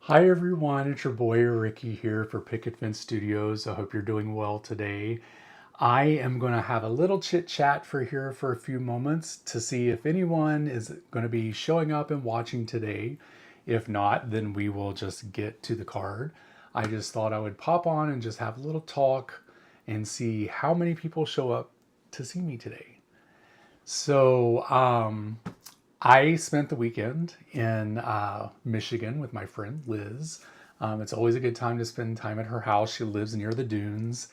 Hi everyone, it's your boy Ricky here for Picket Studios. I hope you're doing well today. I am going to have a little chit chat for here for a few moments to see if anyone is going to be showing up and watching today. If not, then we will just get to the card. I just thought I would pop on and just have a little talk and see how many people show up to see me today. So, I spent the weekend in Michigan with my friend Liz. It's always a good time to spend time at her house. She lives near the dunes,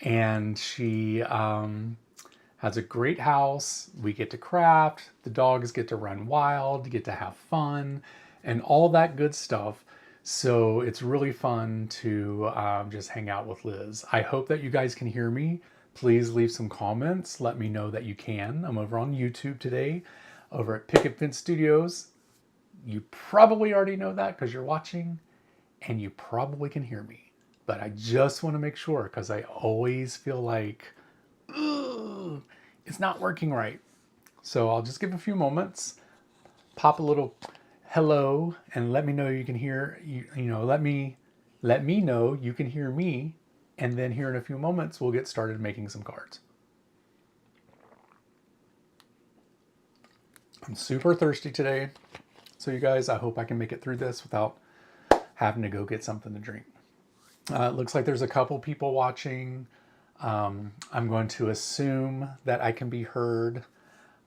and she has a great house. We get to craft, the dogs get to run wild, get to have fun, and all that good stuff. So it's really fun to just hang out with Liz. I hope that you guys can hear me. Please leave some comments. Let me know that you can. I'm over on YouTube today, over at Picket Studios. You probably already know that because you're watching, and you probably can hear me. But I just want to make sure because I always feel like, ugh, it's not working right. So I'll just give a few moments, pop a little hello, and let me know you can hear. Let me know you can hear me, and then here in a few moments we'll get started making some cards. I'm super thirsty today, so you guys, I hope I can make it through this without having to go get something to drink. It looks like there's a couple people watching. I'm going to assume that I can be heard.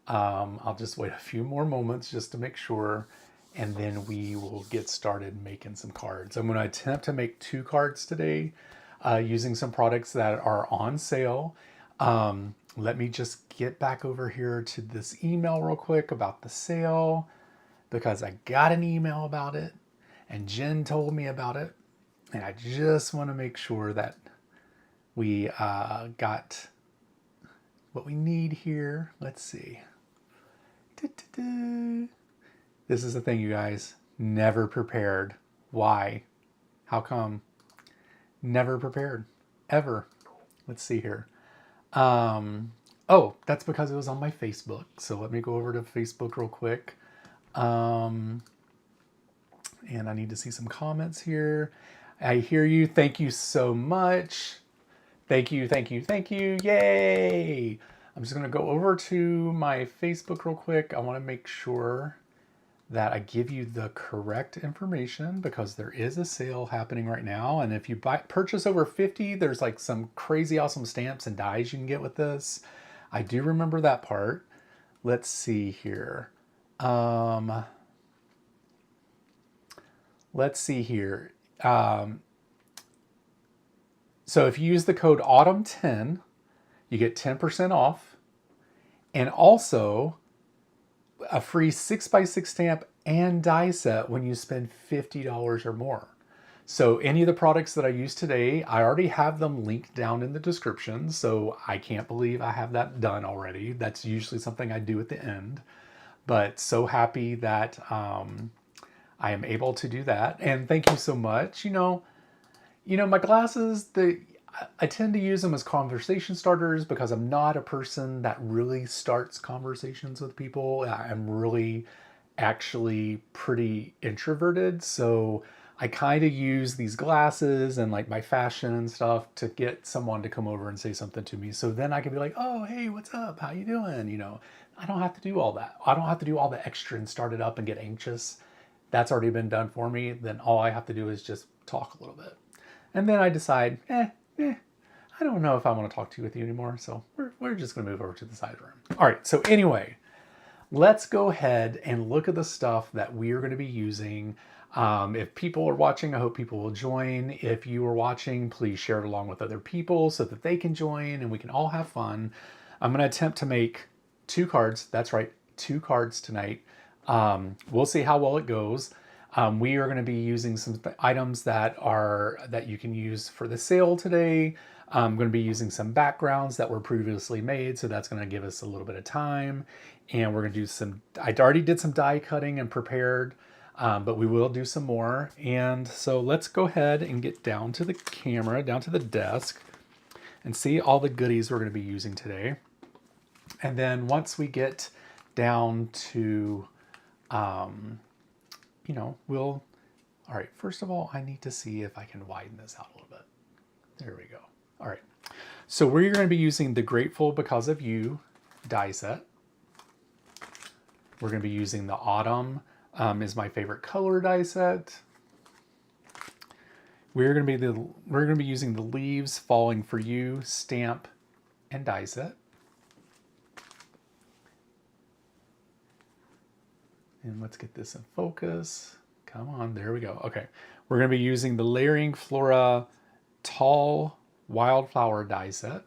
I'll just wait a few more moments just to make sure, and then we will get started making some cards. I'm going to attempt to make 2 cards today using some products that are on sale. Let me just get back over here to this email real quick about the sale because I got an email about it and Jen told me about it. And I just want to make sure that we got what we need here. Let's see. This is the thing, you guys. Never prepared. Why? How come? Never prepared. Ever. Let's see here. Oh, that's because it was on my Facebook. So let me go over to Facebook real quick. And I need to see some comments here. I hear you. Thank you so much. Thank you, thank you, thank you. Yay! I'm just going to go over to my Facebook real quick. I want to make sure that I give you the correct information because there is a sale happening right now. And if you purchase over 50, there's like some crazy awesome stamps and dies you can get with this. I do remember that part. Let's see here. Let's see here. So if you use the code AUTUMN10, you get 10% off and also a free 6x6 stamp and die set when you spend $50 or more. So any of the products that I use today, I already have them linked down in the description. So I can't believe I have that done already. That's usually something I do at the end. But so happy that I am able to do that. And thank you so much. My glasses, I tend to use them as conversation starters because I'm not a person that really starts conversations with people. I'm really actually pretty introverted. So I kind of use these glasses and like my fashion and stuff to get someone to come over and say something to me. So then I can be like, oh, hey, what's up? How you doing? I don't have to do all that. I don't have to do all the extra and start it up and get anxious. That's already been done for me. Then all I have to do is just talk a little bit. And then I decide, I don't know if I want to talk to you with you anymore. So we're just going to move over to the side room. All right. So anyway, let's go ahead and look at the stuff that we are going to be using. If people are watching, I hope people will join. If you are watching, please share it along with other people so that they can join and we can all have fun. I'm going to attempt to make 2 cards. That's right, 2 cards tonight. We'll see how well it goes. We are going to be using some items that you can use for the sale today. I'm going to be using some backgrounds that were previously made, so that's going to give us a little bit of time. And we're going to do I already did some die cutting and prepared, but we will do some more. And so let's go ahead and get down to the camera, down to the desk, and see all the goodies we're going to be using today. And then once we get down to, we'll All right, first of all, I need to see if I can widen this out a little bit. There we go. All right, so we're going to be using the Grateful Because of You die set. We're going to be using the Autumn is my favorite color die set. We're going to be using the Leaves Falling for You stamp and die set. And let's get this in focus. Come on, there we go. Okay, we're going to be using the Layering Flora Tall Wildflower die set.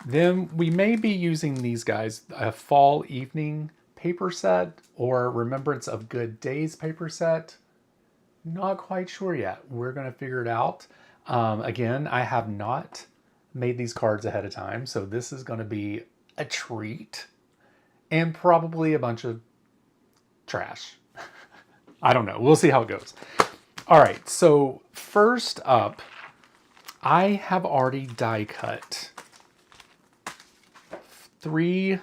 Then we may be using these guys, a Fall Evening paper set or Remembrance of Good Days paper set. Not quite sure yet. We're going to figure it out. Again, I have not made these cards ahead of time, so this is going to be a treat and probably a bunch of trash. I don't know. We'll see how it goes. All right, so first up, I have already die cut 3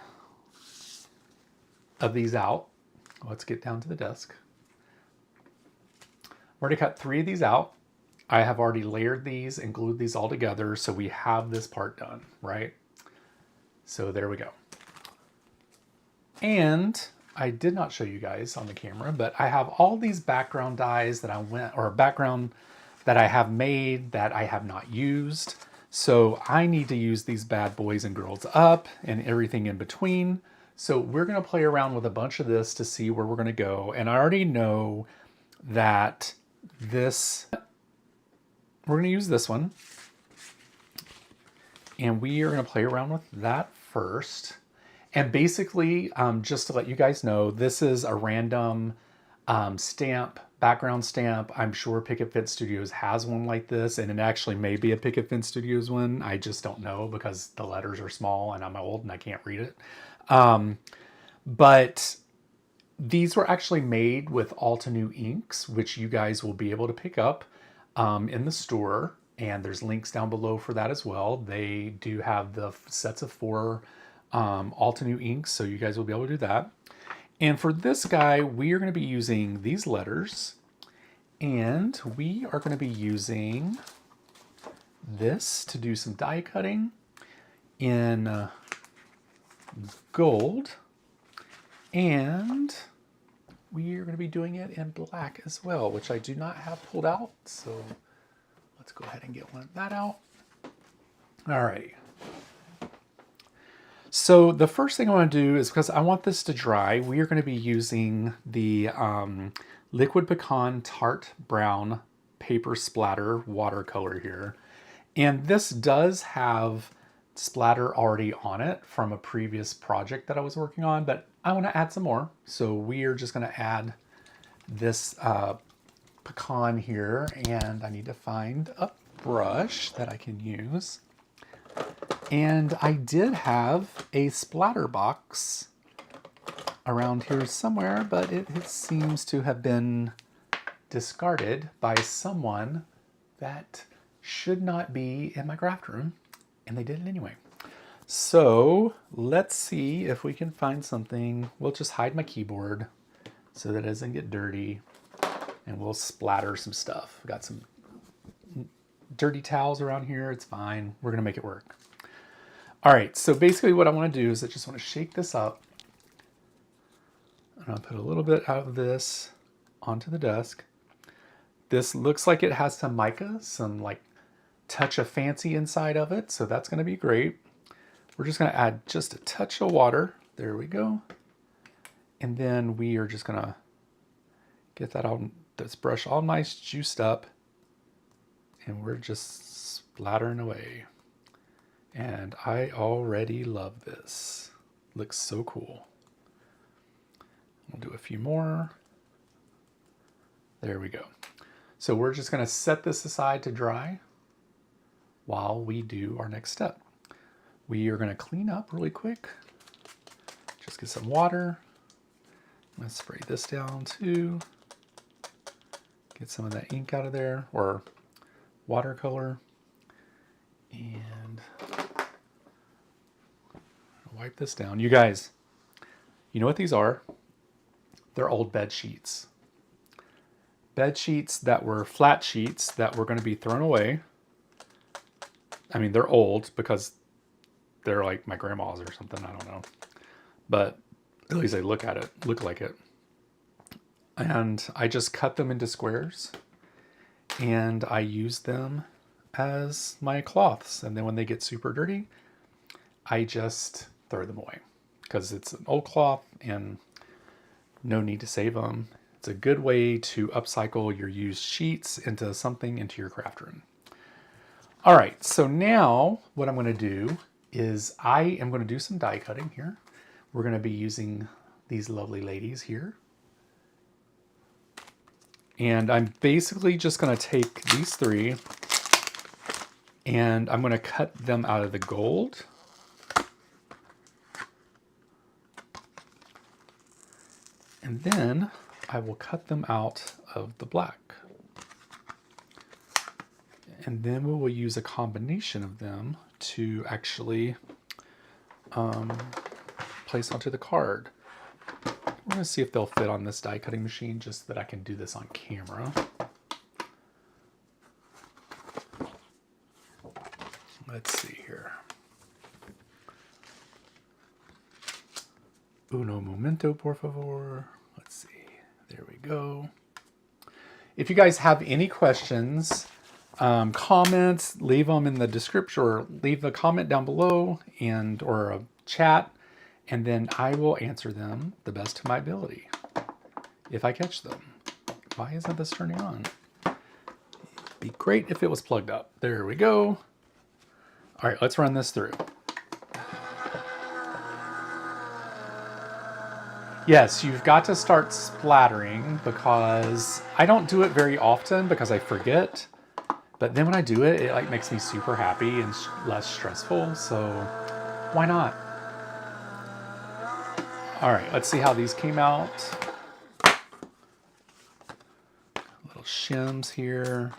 of these out. Let's get down to the desk. I've already cut 3 of these out. I have already layered these and glued these all together, so we have this part done, right? So there we go. And I did not show you guys on the camera, but I have all these background dies that background that I have made that I have not used. So I need to use these bad boys and girls up and everything in between. So we're going to play around with a bunch of this to see where we're going to go. And I already know that we're going to use this one. And we are going to play around with that first. And basically, just to let you guys know, this is a random background stamp. I'm sure Picket Fence Studios has one like this, and it actually may be a Picket Fence Studios one. I just don't know because the letters are small and I'm old and I can't read it. But these were actually made with Altenew inks, which you guys will be able to pick up in the store. And there's links down below for that as well. They do have the sets of 4 Altenew inks, so you guys will be able to do that. And for this guy, we are going to be using these letters, and we are going to be using this to do some die cutting in gold, and we are going to be doing it in black as well, which I do not have pulled out, so let's go ahead and get one of that out. All right. So the first thing I want to do is, because I want this to dry, we are going to be using the Liquid Pecan Tart Brown Paper Splatter watercolor here. And this does have splatter already on it from a previous project that I was working on, but I want to add some more. So we are just going to add this pecan here, and I need to find a brush that I can use. And I did have a splatter box around here somewhere, but it seems to have been discarded by someone that should not be in my craft room, and they did it anyway. So let's see if we can find something. We'll just hide my keyboard so that it doesn't get dirty, and we'll splatter some stuff. We've got some dirty towels around here. It's fine. We're gonna make it work. All right, so basically what I want to do is I just want to shake this up. I'm going to put a little bit out of this onto the desk. This looks like it has some mica, some like touch of fancy inside of it, so that's going to be great. We're just going to add just a touch of water. There we go. And then we are just going to get that all, this brush all nice juiced up, and we're just splattering away. And I already love this. Looks so cool. We'll do a few more. There we go. So we're just going to set this aside to dry while we do our next step. We are going to clean up really quick. Just get some water. I'm going to spray this down too. Get some of that ink out of there, or watercolor. And wipe this down. You guys, you know what these are? They're old bed sheets. bed sheets that were flat sheets that were going to be thrown away. I mean, they're old because they're like my grandma's or something. I don't know. But at least they look like it. And I just cut them into squares and I use them as my cloths. And then when they get super dirty, I just throw them away because it's an old cloth and no need to save them. It's a good way to upcycle your used sheets into something into your craft room. All right, so now what I'm going to do is I am going to do some die cutting here. We're going to be using these lovely ladies here. And I'm basically just going to take these three and I'm going to cut them out of the gold. And then I will cut them out of the black. And then we will use a combination of them to actually place onto the card. We're going to see if they'll fit on this die cutting machine just so that I can do this on camera. Let's see here. Uno momento, por favor. Let's see. There we go. If you guys have any questions, comments, leave them in the description or leave a comment down below or a chat, and then I will answer them the best of my ability if I catch them. Why isn't this turning on? It'd be great if it was plugged up. There we go. All right, let's run this through. Yes, you've got to start splattering because I don't do it very often because I forget. But then when I do it, it like makes me super happy and less stressful. So why not? All right, let's see how these came out. Little shims here.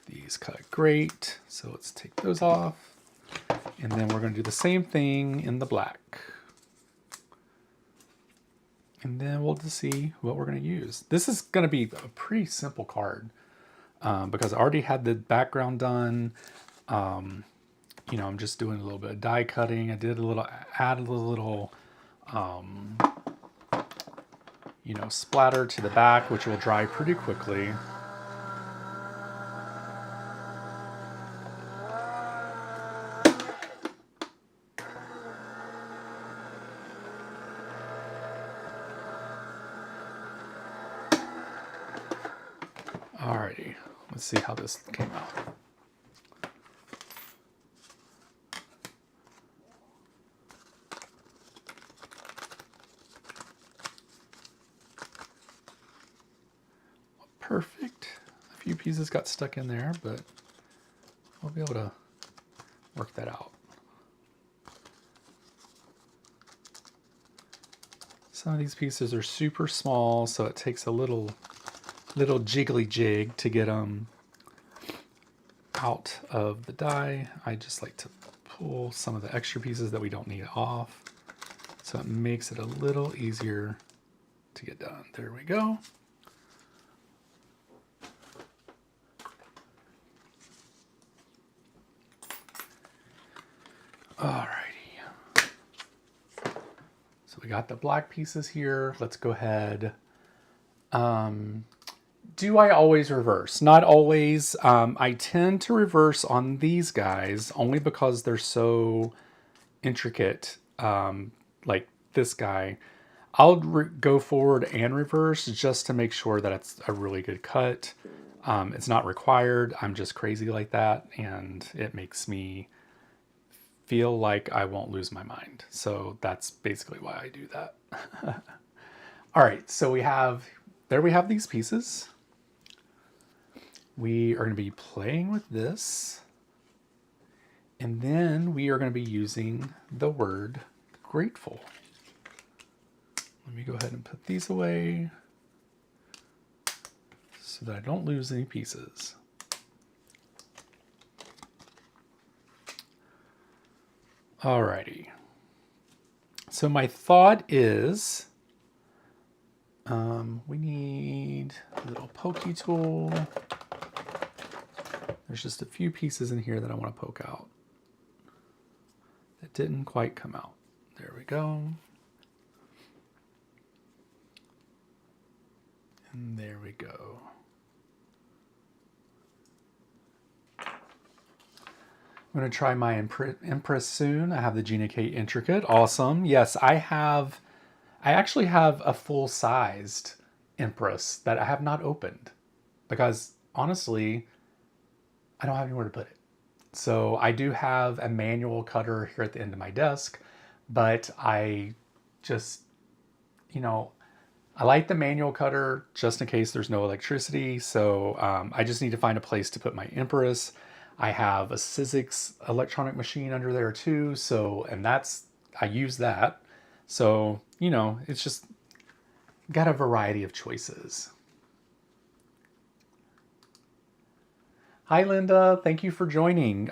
These cut great. So let's take those off. And then we're going to do the same thing in the black. And then we'll just see what we're going to use. This is going to be a pretty simple card because I already had the background done. You know, I'm just doing a little bit of die cutting. I added a little, you know, splatter to the back, which will dry pretty quickly. Alrighty, let's see how this came out. Perfect. A few pieces got stuck in there, but we'll be able to work that out. Some of these pieces are super small, so it takes a little jiggly jig to get them out of the die. I just like to pull some of the extra pieces that we don't need off, so it makes it a little easier to get done. There we go. Alrighty. So we got the black pieces here. Let's go ahead. Do I always reverse? Not always. I tend to reverse on these guys only because they're so intricate. Like this guy. I'll go forward and reverse just to make sure that it's a really good cut. It's not required. I'm just crazy like that, and it makes me feel like I won't lose my mind. So that's basically why I do that. All right, so we have these pieces. We are going to be playing with this. And then we are going to be using the word grateful. Let me go ahead and put these away so that I don't lose any pieces. Alrighty. So my thought is We need a little pokey tool. There's just a few pieces in here that I want to poke out. That didn't quite come out. There we go. And there we go. I'm going to try my Empress soon. I have the Gina K Intricate. Awesome. Yes, I actually have a full-sized Empress that I have not opened because honestly, I don't have anywhere to put it. So I do have a manual cutter here at the end of my desk, but I just, I like the manual cutter just in case there's no electricity. So I just need to find a place to put my Empress. I have a Sizzix electronic machine under there too. So, and I use that. So, it's just got a variety of choices. Hi, Linda. Thank you for joining.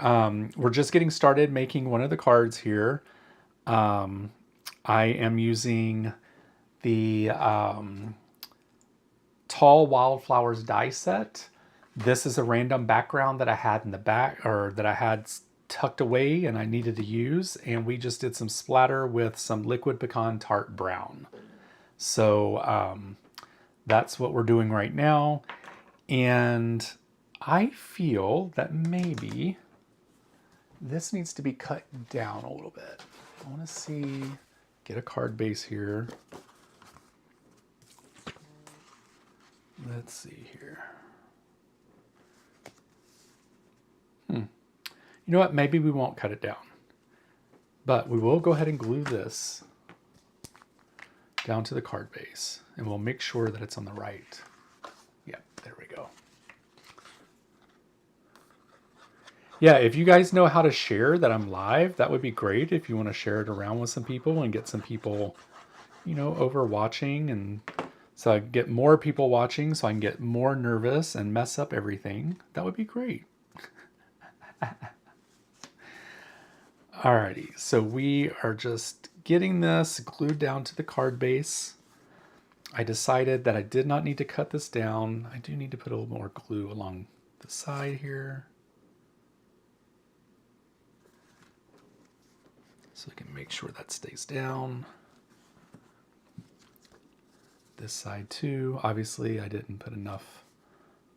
We're just getting started making one of the cards here. I am using the Tall Wildflowers die set. This is a random background that I had in the back, or that I had tucked away and I needed to use. And we just did some splatter with some liquid pecan tart brown. So that's what we're doing right now. And I feel that maybe this needs to be cut down a little bit. I want to get a card base here. Let's see here. You know what? Maybe we won't cut it down. But we will go ahead and glue this down to the card base. And we'll make sure that it's on the right. Yeah, there we go. Yeah, if you guys know how to share that I'm live, that would be great. If you want to share it around with some people and get some people, over watching. And so I get more people watching so I can get more nervous and mess up everything. That would be great. Alrighty, so we are just getting this glued down to the card base. I decided that I did not need to cut this down. I do need to put a little more glue along the side here, so I can make sure that stays down. This side too. Obviously, I didn't put enough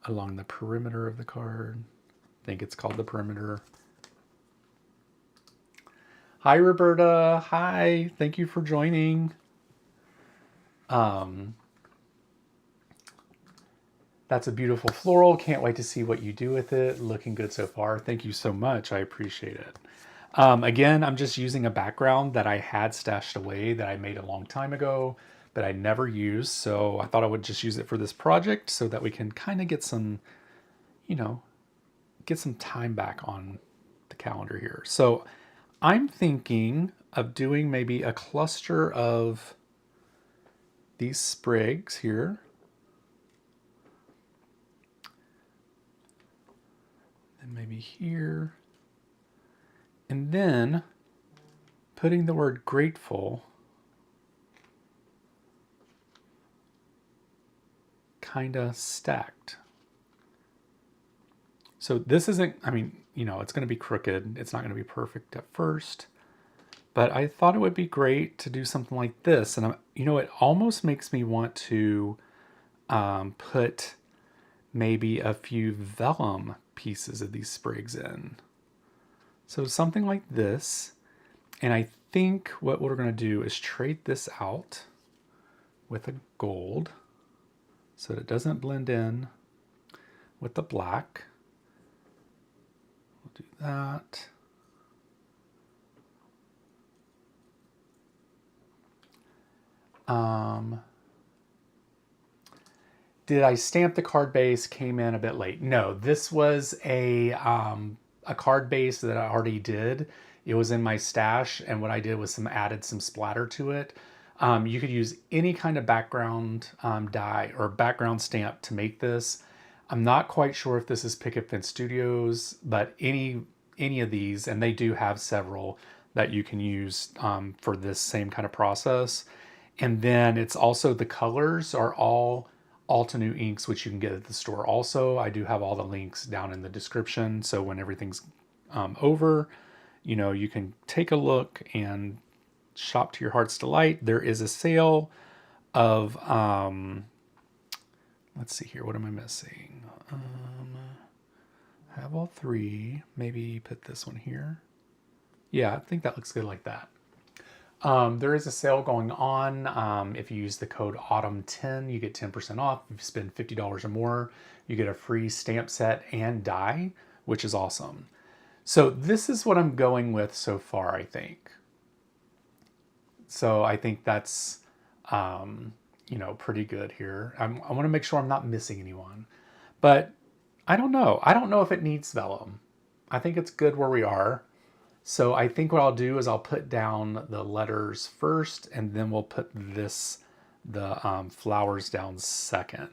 along the perimeter of the card. I think it's called the perimeter. Hi, Roberta. Hi. Thank you for joining. That's a beautiful floral. Can't wait to see what you do with it. Looking good so far. Thank you so much. I appreciate it. Again, I'm just using a background that I had stashed away that I made a long time ago, but I never used. So I thought I would just use it for this project so that we can kind of get some, get some time back on the calendar here. So I'm thinking of doing maybe a cluster of these sprigs here. And maybe here. And then putting the word grateful kind of stacked. So this isn't, it's going to be crooked. It's not going to be perfect at first. But I thought it would be great to do something like this. And, it almost makes me want to put maybe a few vellum pieces of these sprigs in. So something like this. And I think what we're going to do is trade this out with a gold so that it doesn't blend in with the black. We'll do that. Did I stamp the card base? Came in a bit late. No, this was a card base that I already did. It was in my stash, and what I did was added some splatter to it. You could use any kind of background die or background stamp to make this. I'm not quite sure if this is Picket Fence Studios, but any of these, and they do have several that you can use for this same kind of process. And then it's also the colors are all Altenew inks, which you can get at the store. Also, I do have all the links down in the description. So when everything's over, you can take a look and shop to your heart's delight. There is a sale of, let's see here. What am I missing? Have all three. Maybe put this one here. Yeah, I think that looks good like that. There is a sale going on. If you use the code AUTUMN10, you get 10% off. If you spend $50 or more, you get a free stamp set and die, which is awesome. So this is what I'm going with so far, I think. So I think that's, pretty good here. I want to make sure I'm not missing anyone. But I don't know. I don't know if it needs vellum. I think it's good where we are. So I think what I'll do is I'll put down the letters first, and then we'll put the flowers down second.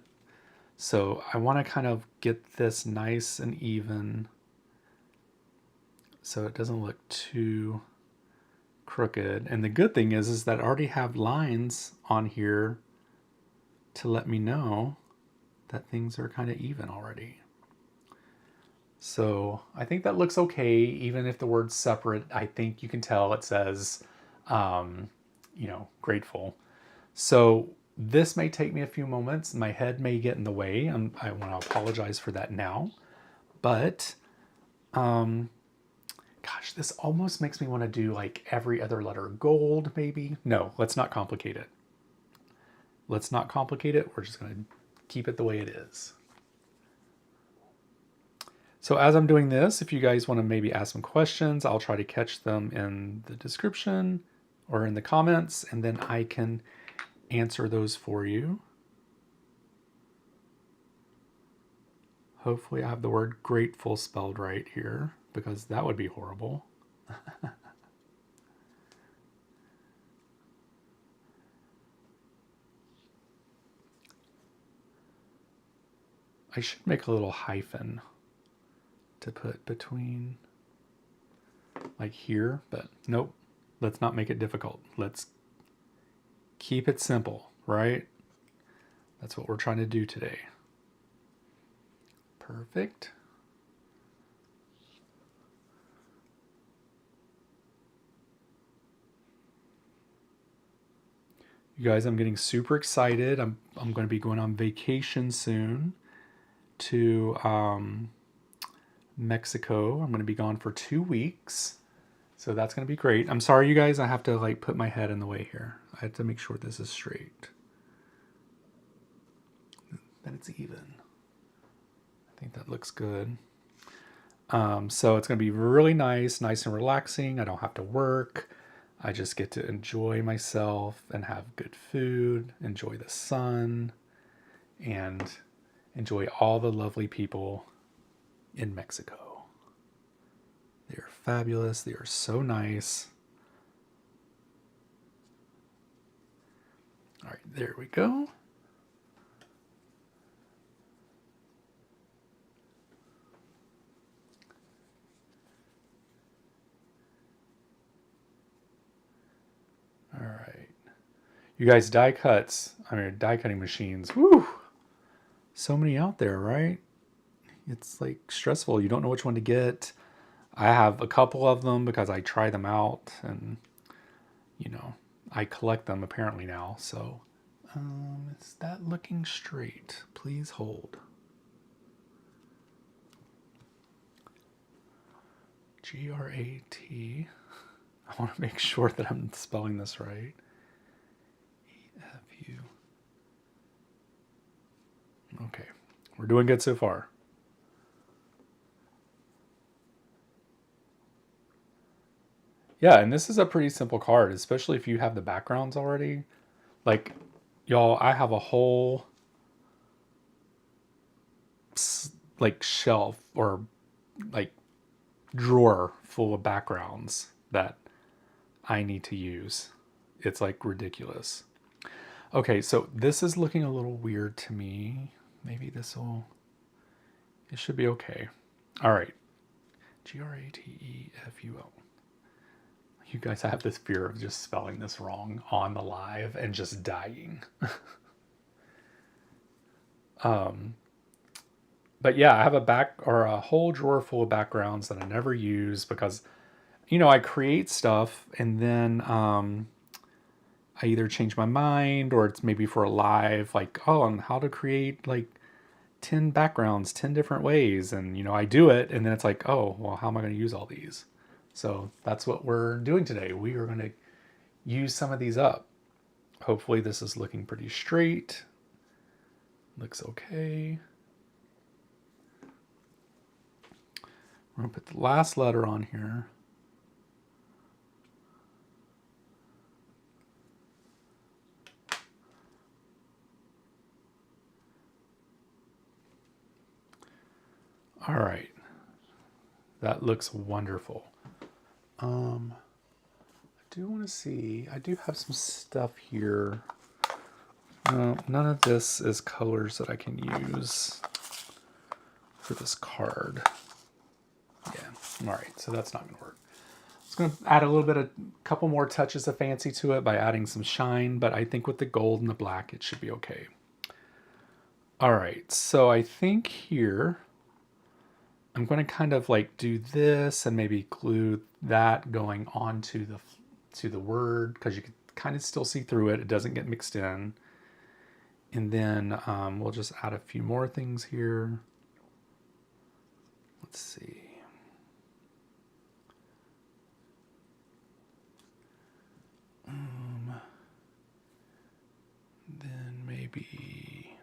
So I want to kind of get this nice and even so it doesn't look too crooked. And the good thing is that I already have lines on here to let me know that things are kind of even already. So I think that looks okay, even if the word's separate. I think you can tell it says, grateful. So this may take me a few moments. My head may get in the way, and I want to apologize for that now. But, gosh, this almost makes me want to do like every other letter gold, maybe. No, let's not complicate it. Let's not complicate it. We're just going to keep it the way it is. So as I'm doing this, if you guys want to maybe ask some questions, I'll try to catch them in the description or in the comments, and then I can answer those for you. Hopefully I have the word grateful spelled right here, because that would be horrible. I should make a little hyphen to put between like here, but nope, let's not make it difficult. Let's keep it simple, right? That's what we're trying to do today. Perfect. You guys, I'm getting super excited. I'm going to be going on vacation soon to Mexico. I'm going to be gone for 2 weeks. So that's going to be great. I'm sorry, you guys. I have to like put my head in the way here. I have to make sure this is straight. That it's even. I think that looks good. So it's going to be really nice and relaxing. I don't have to work. I just get to enjoy myself and have good food, enjoy the sun, and enjoy all the lovely people in Mexico. They are fabulous. They are so nice. All right, there we go. All right. You guys, die cutting machines. Woo! So many out there, right? It's like stressful. You don't know which one to get. I have a couple of them because I try them out, and I collect them apparently now. So is that looking straight? Please hold. G-R-A-T. I want to make sure that I'm spelling this right. E-F-U. Okay, we're doing good so far. Yeah, and this is a pretty simple card, especially if you have the backgrounds already. Like, y'all, I have a whole like shelf or like drawer full of backgrounds that I need to use. It's like ridiculous. Okay, so this is looking a little weird to me. Maybe it should be okay. All right. G-R-A-T-E-F-U-L. You guys have this fear of just spelling this wrong on the live and just dying. But yeah, I have a whole drawer full of backgrounds that I never use because, I create stuff and then I either change my mind or it's maybe for a live, like, oh, on how to create like 10 backgrounds 10 different ways. And, I do it and then it's like, oh, well, how am I going to use all these? So that's what we're doing today. We are going to use some of these up. Hopefully this is looking pretty straight. Looks okay. We're going to put the last letter on here. All right. That looks wonderful. I do want to see, I do have some stuff here. No, none of this is colors that I can use for this card. Yeah, all right, so that's not going to work. I was going to add a couple more touches of fancy to it by adding some shine, but I think with the gold and the black, it should be okay. All right, so I think here, I'm going to kind of like do this and maybe glue that going onto the word because you can kind of still see through it. It doesn't get mixed in. And then we'll just add a few more things here. Let's see. Then maybe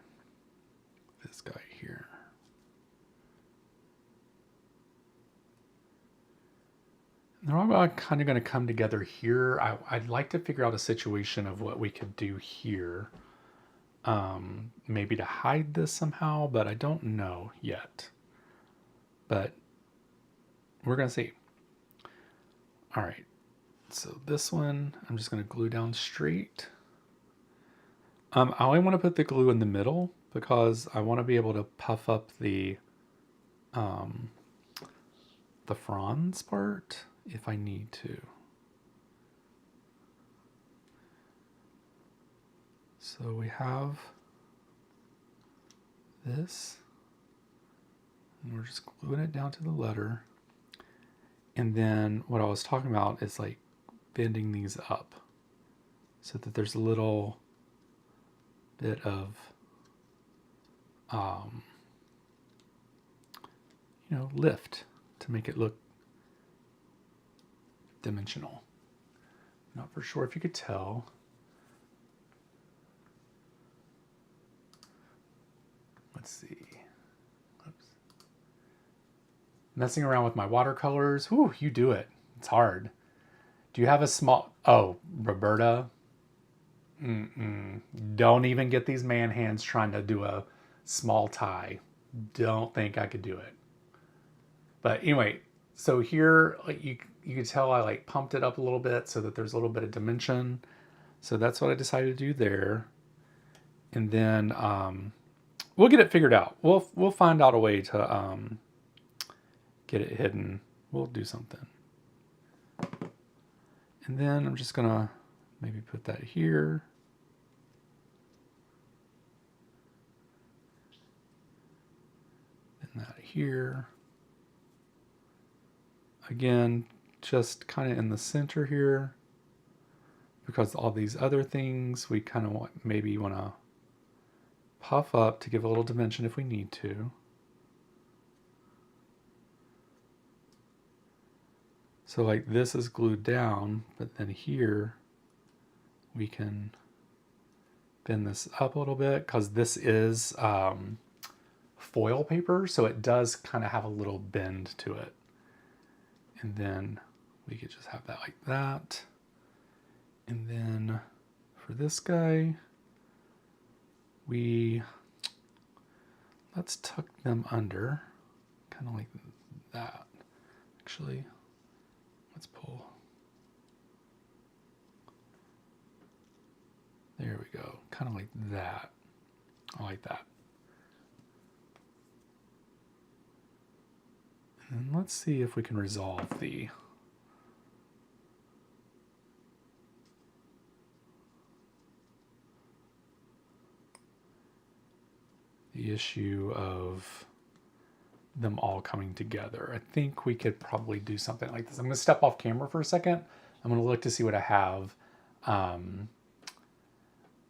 this guy here. They're all kind of going to come together here. I'd like to figure out a situation of what we could do here. Maybe to hide this somehow, but I don't know yet. But we're going to see. All right. So this one, I'm just going to glue down straight. I only want to put the glue in the middle because I want to be able to puff up the fronds part if I need to. So we have this, and we're just gluing it down to the letter. And then what I was talking about is like bending these up so that there's a little bit of, lift to make it look dimensional. Not for sure if you could tell. Let's see. Oops. Messing around with my watercolors. Whew, you do it. It's hard. Do you have a small... Oh, Roberta. Don't even get these man hands trying to do a small tie. Don't think I could do it. But anyway, so here like you can tell I like pumped it up a little bit so that there's a little bit of dimension. So that's what I decided to do there. And then we'll get it figured out. We'll find out a way to get it hidden. We'll do something. And then I'm just gonna maybe put that here. And that here. Again, just kind of in the center here, because all these other things we kind of maybe want to puff up to give a little dimension if we need to. So like this is glued down, but then here we can bend this up a little bit because this is foil paper, so it does kind of have a little bend to it. And then we could just have that like that. And then for this guy, let's tuck them under, kind of like that. Actually, let's pull. There we go, kind of like that. I like that. And let's see if we can resolve the the issue of them all coming together. I think we could probably do something like this. I'm going to step off camera for a second. I'm going to look to see what I have.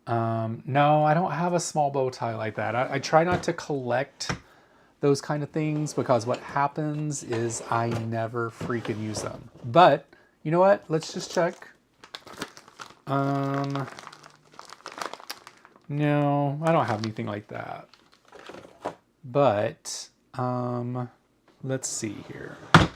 No, I don't have a small bow tie like that. I try not to collect those kind of things because what happens is I never freaking use them. But you know what? Let's just check. No, I don't have anything like that. But let's see here. I'm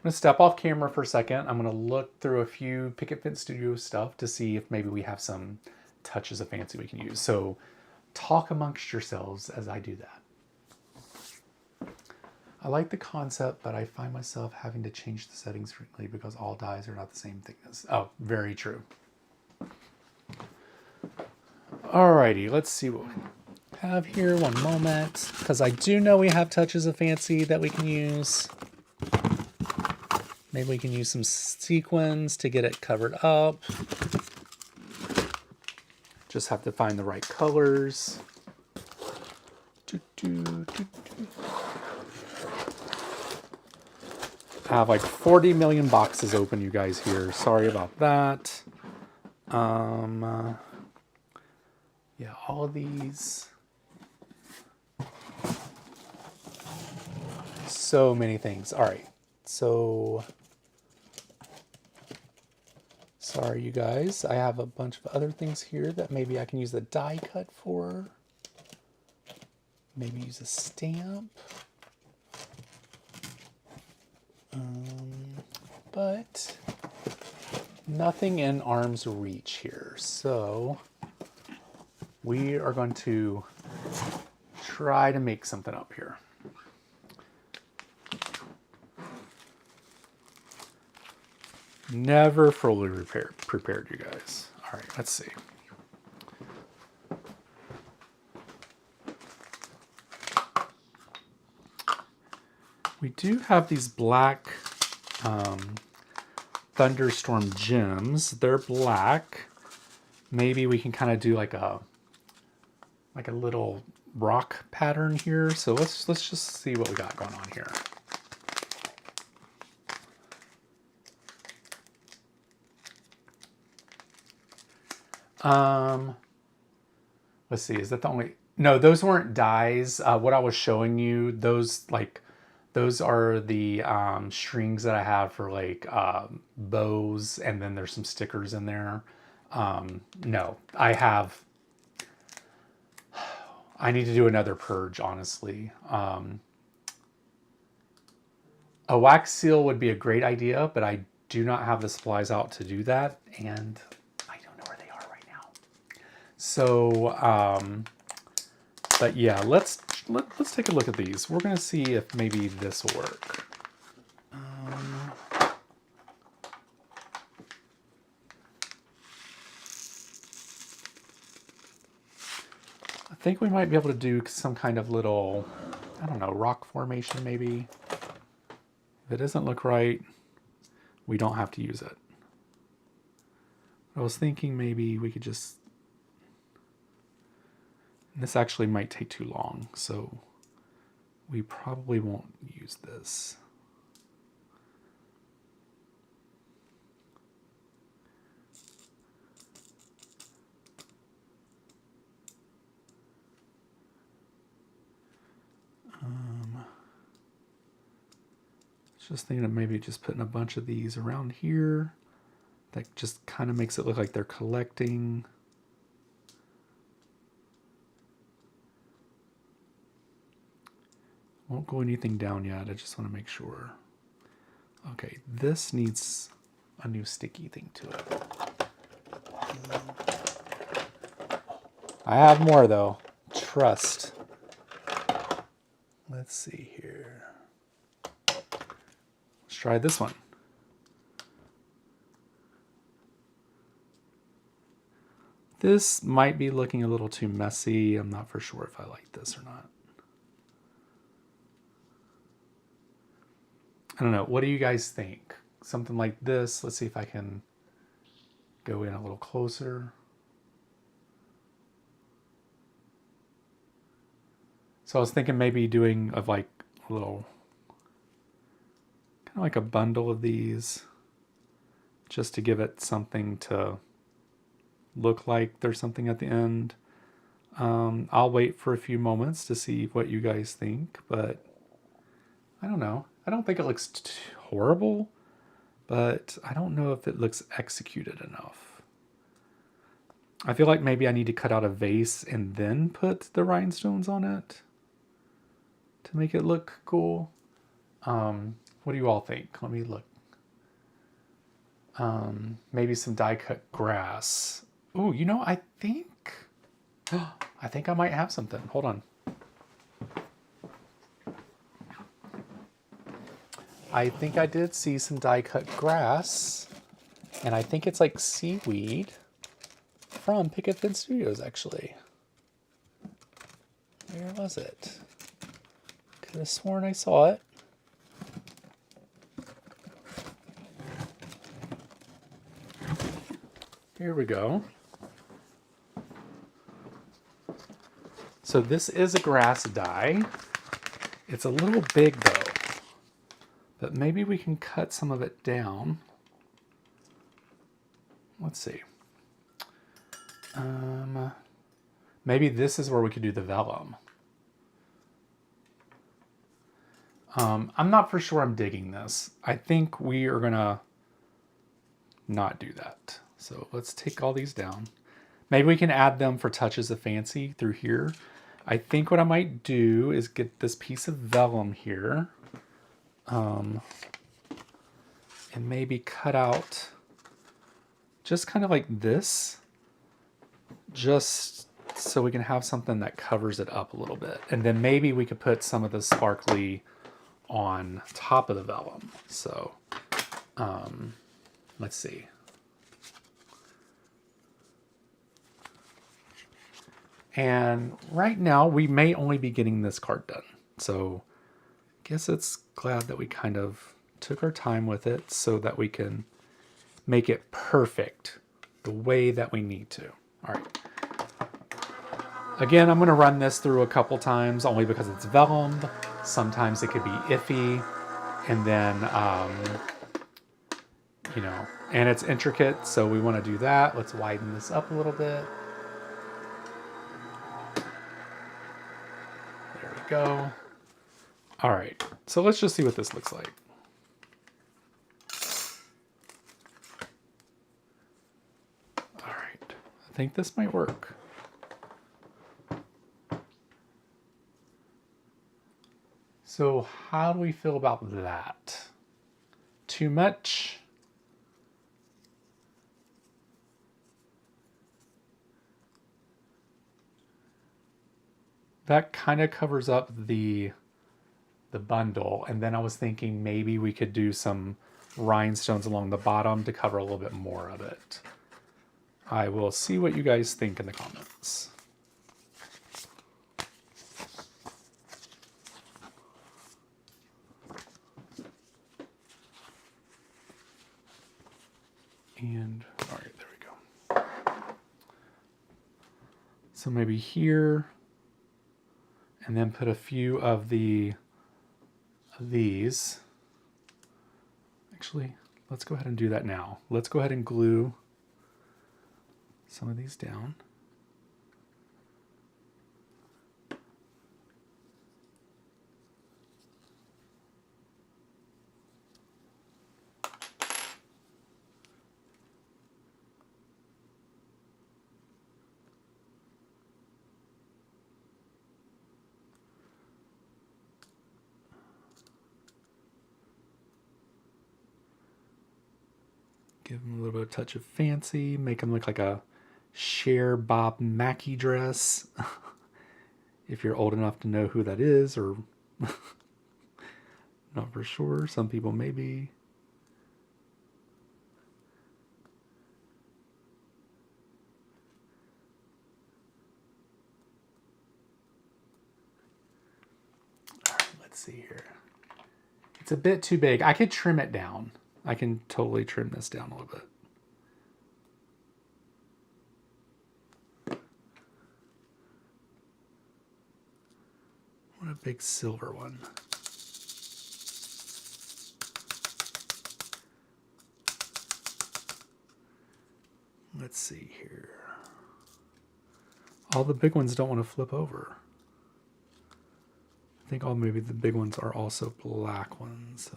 gonna step off camera for a second. I'm gonna look through a few Picket Fence Studio stuff to see if maybe we have some touches of fancy we can use. So talk amongst yourselves as I do that. I like the concept, but I find myself having to change the settings frequently because all dies are not the same thickness. Oh, very true. Alrighty, let's see what we have here. One moment, because I do know we have touches of fancy that we can use. Maybe we can use some sequins to get it covered up. Just have to find the right colors. I have like 40 million boxes open, you guys here. Sorry about that. Yeah, all of these. So many things. All right. So, sorry, you guys. I have a bunch of other things here that maybe I can use the die cut for. Maybe use a stamp. But nothing in arm's reach here. So we are going to try to make something up here. Never fully prepared, you guys. All right, let's see. We do have these black thunderstorm gems. They're black. Maybe we can kind of do like a little rock pattern here. So let's just see what we got going on here. Let's see, is that the only, no, those weren't dies. What I was showing you, those are the strings that I have for like bows, and then there's some stickers in there. No, I need to do another purge, honestly. A wax seal would be a great idea, but I do not have the supplies out to do that, and I don't know where they are right now. So, but yeah, let's take a look at these. We're gonna see if maybe this will work. I think we might be able to do some kind of little, I don't know, rock formation maybe. If it doesn't look right, we don't have to use it. I was thinking maybe we could just, this actually might take too long, so we probably won't use this. Just thinking of maybe just putting a bunch of these around here. That just kind of makes it look like they're collecting. Won't go anything down yet. I just want to make sure. Okay, this needs a new sticky thing to it. I have more though. Trust. Let's see here. Let's try this one. This might be looking a little too messy. I'm not for sure if I like this or not. I don't know. What do you guys think? Something like this. Let's see if I can go in a little closer. So I was thinking maybe doing of like a little, kind of like a bundle of these, just to give it something to look like there's something at the end. I'll wait for a few moments to see what you guys think, but I don't know. I don't think it looks horrible, but I don't know if it looks executed enough. I feel like maybe I need to cut out a vase and then put the rhinestones on it to make it look cool. What do you all think? Let me look. Maybe some die cut grass. Ooh, you know, I think I might have something. Hold on. I think I did see some die cut grass, and I think it's like seaweed from Picket Studios, actually. Where was it? Could have sworn I saw it. Here we go. So this is a grass die. It's a little big though, but maybe we can cut some of it down. Let's see. Maybe this is where we could do the vellum. I'm not for sure I'm digging this. I think we are gonna not do that. So let's take all these down. Maybe we can add them for touches of fancy through here. I think what I might do is get this piece of vellum here, and maybe cut out just kind of like this, just so we can have something that covers it up a little bit. And then maybe we could put some of the sparkly on top of the vellum. So let's see. And right now we may only be getting this card done. So I guess it's glad that we kind of took our time with it so that we can make it perfect the way that we need to. All right. Again, I'm going to run this through a couple times only because it's vellum. Sometimes it could be iffy. And then, you know, and it's intricate. So we want to do that. Let's widen this up a little bit. There we go. All right. So let's just see what this looks like. All right. I think this might work. So how do we feel about that? Too much? That kind of covers up the bundle. And then I was thinking maybe we could do some rhinestones along the bottom to cover a little bit more of it. I will see what you guys think in the comments. And all right, there we go. So maybe here, and then put a few of these. Actually, let's go ahead and do that now. Let's go ahead and glue some of these down. Give them a little bit of touch of fancy, make them look like a Cher Bob Mackie dress. If you're old enough to know who that is, or not for sure, some people may be. All right, let's see here. It's a bit too big. I could trim it down. I can totally trim this down a little bit. a big silver one. Let's see here. All the big ones don't want to flip over. I think maybe the big ones are also black ones, so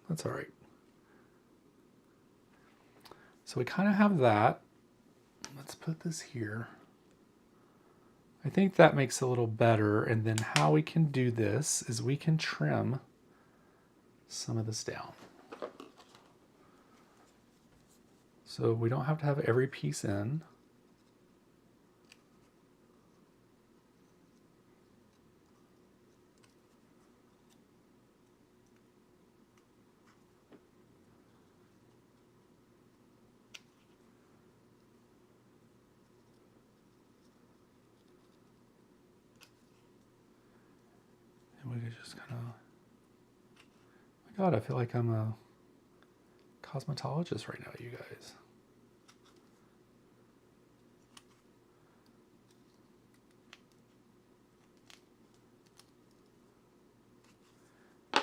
that's all right. So we kind of have that. Let's put this here. I think that makes it a little better. And then how we can do this is we can trim some of this down. So we don't have to have every piece in. We could just kind of, my God, I feel like I'm a cosmetologist right now, you guys.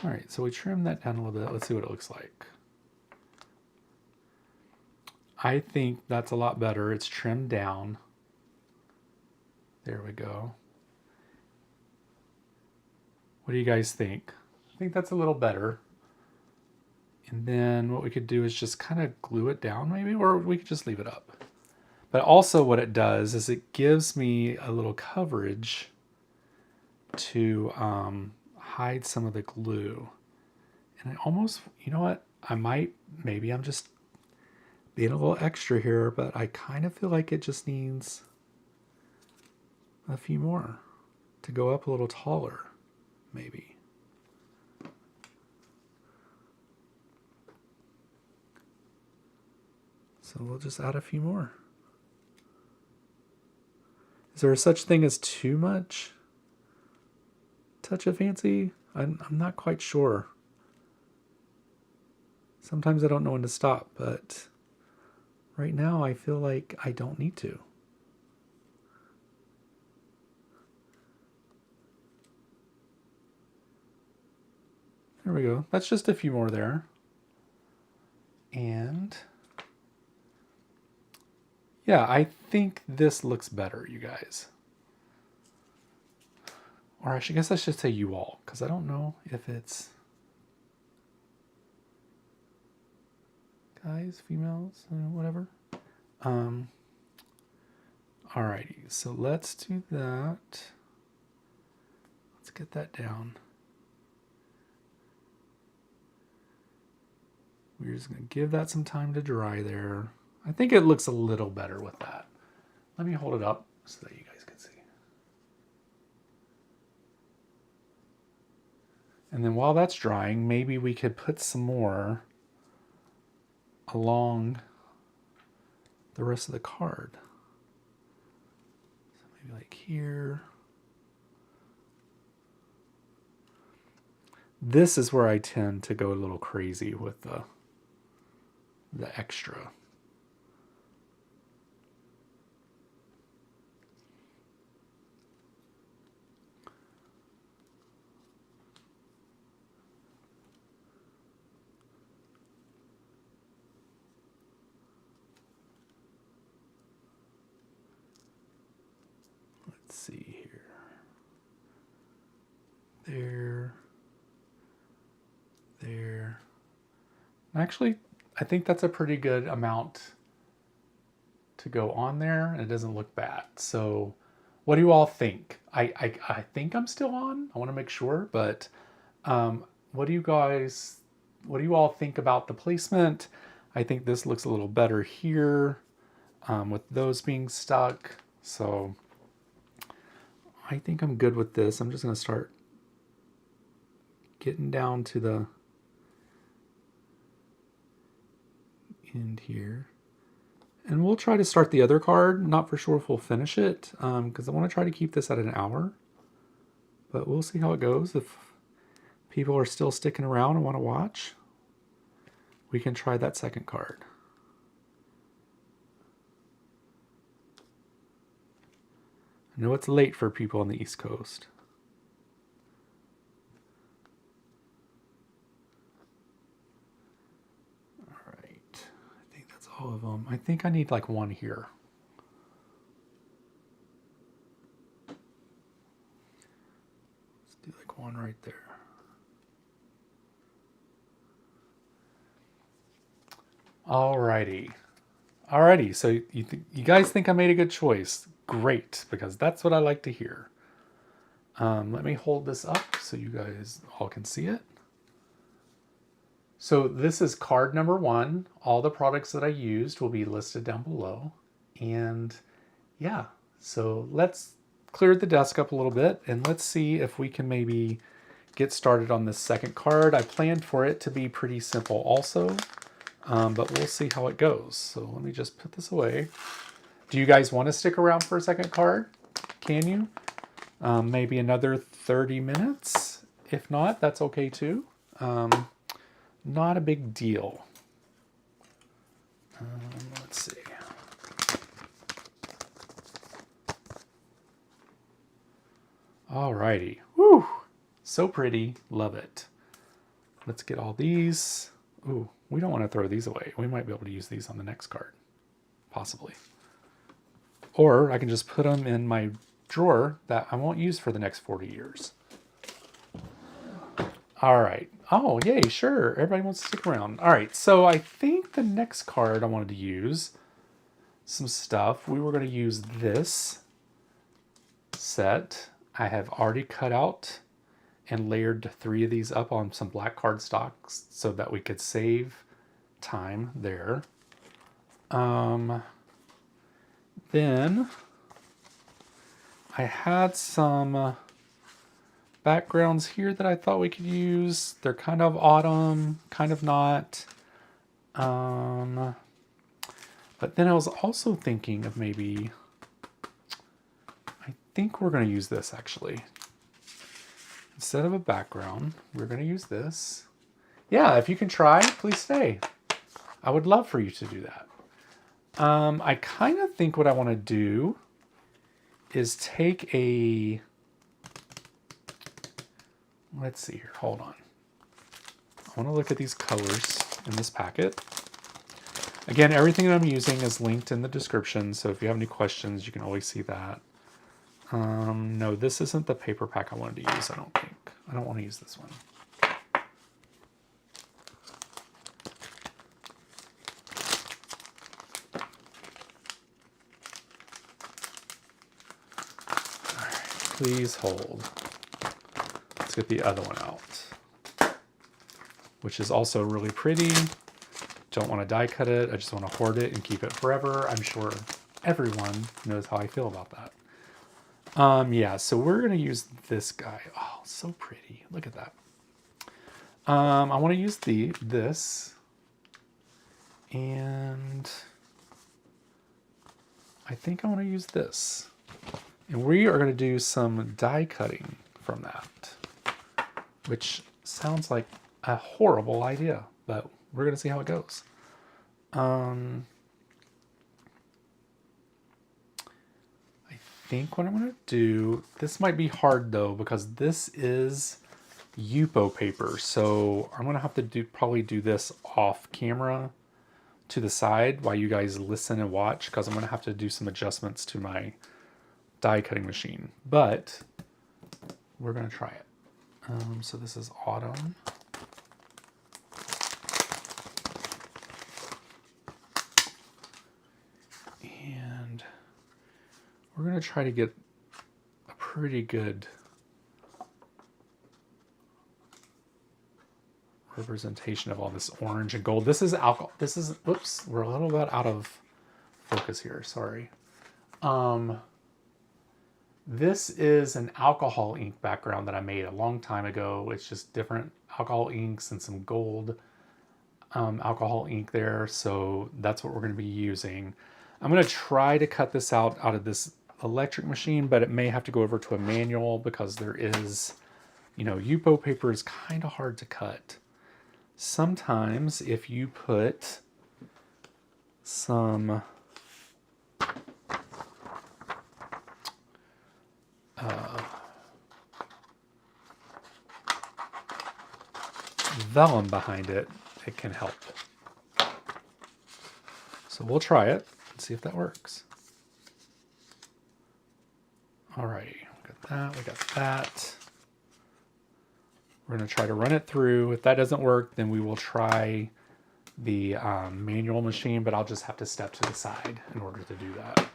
All right, so we trim that down a little bit. Let's see what it looks like. I think that's a lot better. It's trimmed down. There we go. What do you guys think? I think that's a little better. And then what we could do is just kind of glue it down maybe, or we could just leave it up. But also what it does is it gives me a little coverage to hide some of the glue. And I almost, you know what? Maybe I'm just being a little extra here, but I kind of feel like it just needs a few more to go up a little taller. Maybe. So we'll just add a few more. Is there such thing as too much touch of fancy? I'm not quite sure. Sometimes I don't know when to stop, but right now I feel like I don't need to. There we go. That's just a few more there. And yeah, I think this looks better, you guys. Or I guess I should say you all, because I don't know if it's guys, females, whatever. Alrighty, so let's do that. Let's get that down. We're just going to give that some time to dry there. I think it looks a little better with that. Let me hold it up so that you guys can see. And then while that's drying, maybe we could put some more along the rest of the card. So maybe like here. This is where I tend to go a little crazy with the extra. Let's see here. There. Actually, I think that's a pretty good amount to go on there, and it doesn't look bad. So what do you all think? I think I'm still on. I want to make sure, but what do you all think about the placement? I think this looks a little better here with those being stuck. So I think I'm good with this. I'm just going to start getting down to the end here. And we'll try to start the other card. Not for sure if we'll finish it, because I want to try to keep this at an hour. But we'll see how it goes. If people are still sticking around and want to watch, we can try that second card. I know it's late for people on the East Coast. all of them. I think I need like one here. Let's do like one right there. Alrighty. Alrighty, so you guys think I made a good choice. Great, because that's what I like to hear. Let me hold this up so you guys all can see it. So this is card number 1. All the products that I used will be listed down below. And yeah, so let's clear the desk up a little bit and let's see if we can maybe get started on this second card. I planned for it to be pretty simple also, but we'll see how it goes. So let me just put this away. Do you guys want to stick around for a second card? Can you? Maybe another 30 minutes. If not, that's okay too. Not a big deal. Let's see. Alrighty. Woo! So pretty. Love it. Let's get all these. Ooh, we don't want to throw these away. We might be able to use these on the next card. Possibly. Or I can just put them in my drawer that I won't use for the next 40 years. All right. Oh, yay, sure. Everybody wants to stick around. All right, so I think the next card I wanted to use some stuff. We were going to use this set. I have already cut out and layered 3 of these up on some black cardstock so that we could save time there. Then I had some backgrounds here that I thought we could use. They're kind of autumn, kind of not. But then I was also thinking of maybe, I think we're going to use this actually. Instead of a background, we're going to use this. Yeah, if you can try, please stay. I would love for you to do that. I kind of think what I want to do is take a, let's see here, hold on. I want to look at these colors in this packet. Again, everything that I'm using is linked in the description, so if you have any questions, you can always see that. No, this isn't the paper pack I wanted to use, I don't think. I don't want to use this one. All right, please hold. Let's get the other one out, which is also really pretty. Don't want to die cut it. I just want to hoard it and keep it forever. I'm sure everyone knows how I feel about that. Yeah, so we're going to use this guy. Oh, so pretty. Look at that. I want to use this. And I think I want to use this. And we are going to do some die cutting from that, which sounds like a horrible idea, but we're going to see how it goes. I think what I'm going to do, this might be hard though, because this is Yupo paper. So I'm going to have to probably do this off camera to the side while you guys listen and watch, because I'm going to have to do some adjustments to my die cutting machine, but we're going to try it. So this is autumn. And we're going to try to get a pretty good representation of all this orange and gold. This is alcohol. This is, oops, we're a little bit out of focus here. Sorry. This is an alcohol ink background that I made a long time ago. It's just different alcohol inks and some gold alcohol ink there. So that's what we're going to be using. I'm going to try to cut this out of this electric machine, but it may have to go over to a manual because there is, you know, Yupo paper is kind of hard to cut. Sometimes if you put some vellum behind it, it can help. So So we'll try it and see if that works. All right, we got that. We're going to try to run it through. If that doesn't work, then we will try the manual machine, but I'll just have to step to the side in order to do that.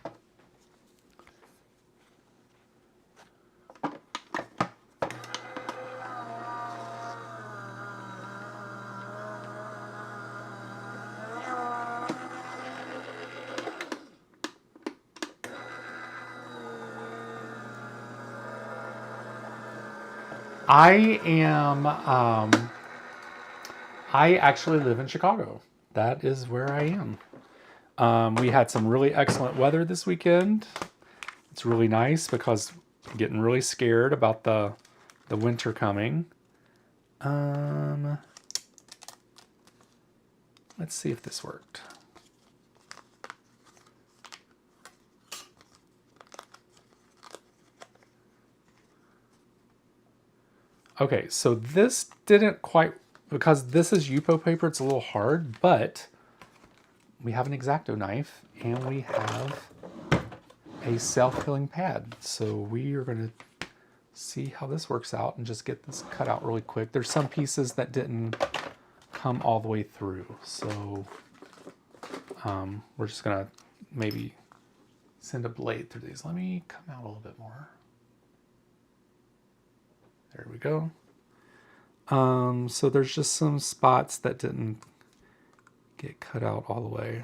I actually live in Chicago. That is where I am. We had some really excellent weather this weekend. It's really nice because I'm getting really scared about the winter coming. Let's see if this worked. Okay, so this didn't quite, because this is Yupo paper, it's a little hard, but we have an X-Acto knife and we have a self-healing pad. So we are going to see how this works out and just get this cut out really quick. There's some pieces that didn't come all the way through. So we're just going to maybe send a blade through these. Let me come out a little bit more. There we go. So there's just some spots that didn't get cut out all the way.